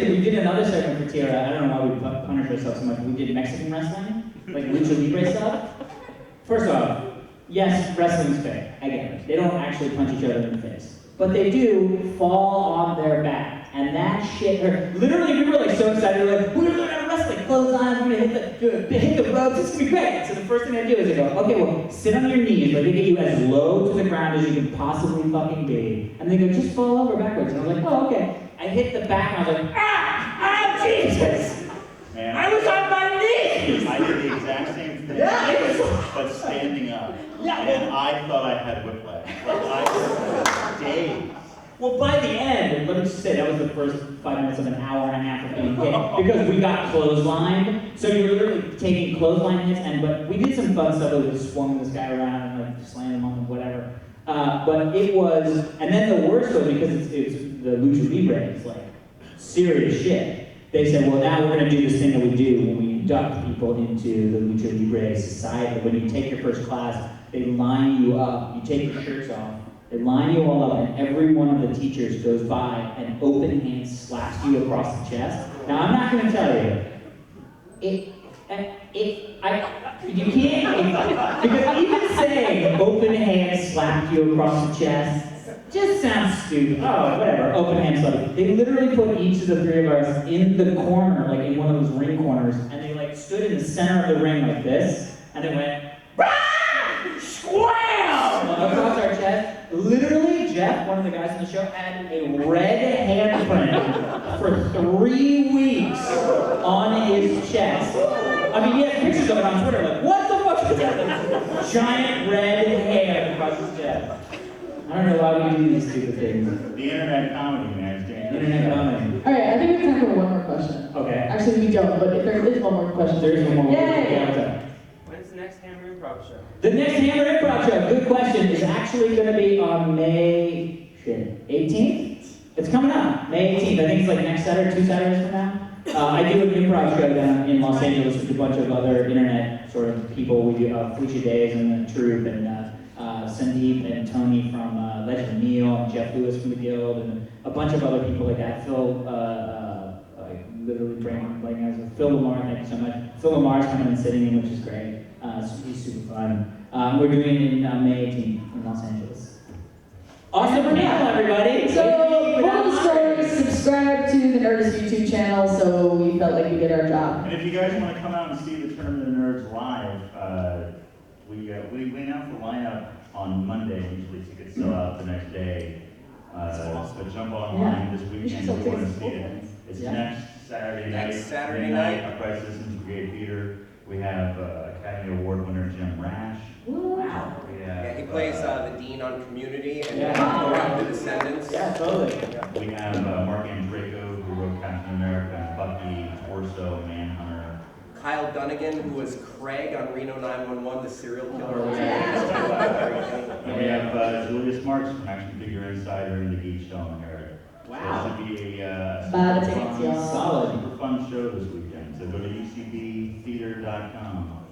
We did another segment for Tierra. I don't know why we punish ourselves so much. We did Mexican wrestling, like lucha libre stuff. First off, yes, wrestling's fake. I get it. They don't actually punch each other in the face. But they do fall on their back. And that shit hurt. Literally, we were like so excited. We were like, we're gonna learn how to wrestle. Close on, we're gonna hit the ropes. It's gonna be great. So the first thing I do is I go, okay, well, sit on your knees. Let me get you as low to the ground as you can possibly fucking be. And they go, just fall over backwards. And I was like, oh, okay. I hit the back and I was like, ah, Jesus! Man, I was on my knees! I did the exact same thing. Yeah. But standing up. Yeah. And I thought I had whiplash. Like I was dazed. Well, by the end, let me just say, that was the first 5 minutes of an hour and a half of being hit, because we got clotheslined. So you were literally taking clothesline hits, but we did some fun stuff. We just swung this guy around and like slammed him on whatever. But it was, and then the worst was because it's the lucha libre. It's like serious shit. They said, well, now we're going to do this thing that we do when we induct people into the lucha libre society. When you take your first class, they line you up. You take your shirts off. They line you all up, and every one of the teachers goes by and open hand slaps you across the chest. Now, I'm not going to tell you. You can't, because even saying open hand slapped you across the chest just sounds stupid. Oh, whatever, open hand slap. They literally put each of the three of us in the corner, like in one of those ring corners, and they like stood in the center of the ring like this, and they went, "Rah! Squam!" across our chest. Literally, Jeff, one of the guys on the show, had a red handprint for 3 weeks on his chest. I mean, he has pictures of it on Twitter, like, what the fuck is that? Giant red hand across his chest. I don't know why we do these stupid things. The internet comedy, man, it's dangerous. Internet comedy. All right, I think we have time for one more question. Okay. Actually, we don't, but if there is one more question. There is one more. Yay! Yeah, what's up? When's the next Hammer Improv show? The next Hammer Improv show, good question, is actually going to be on May 18th? It's coming up, May 18th. I think it's like next Saturday, 2 Saturdays from now. I do an improv show down in Los Angeles with a bunch of other internet sort of people. We do Felicia Days and the troupe, and Sandeep and Tony from Legend of Neil, and Jeff Lewis from the Guild, and a bunch of other people like that. Phil, literally blanking out. Phil Lamar, thank you so much. Phil Lamar's coming and sitting in, which is great. He's super fun. We're doing it in May 18th in Los Angeles. Awesome panel, everybody. So, moral of the story, subscribe to the Nerdist YouTube channel, so we felt like we did our job. And if you guys want to come out and see the Tournament of Nerds live, we announce the lineup on Monday. Usually tickets sell out the next day. So jump online this weekend if you want to see it. It's next Saturday night. Next Saturday night. Upright Systems Brigade Theater. We have Academy Award winner Jim Rash. Wow. Yeah, he plays the Dean on Community and Yeah. The Descendants. Yeah, totally. We have Mark Andreyko, who wrote Captain America and Bucky, Torso, Manhunter. Kyle Dunnigan, who was Craig on Reno 911, the serial killer. And we have Julius Marks from Action Figure Insider and the Geek Show Inheritor. Wow. So it should be a Bad super tickets, y'all. super fun show this weekend. So go to ucbtheater.com.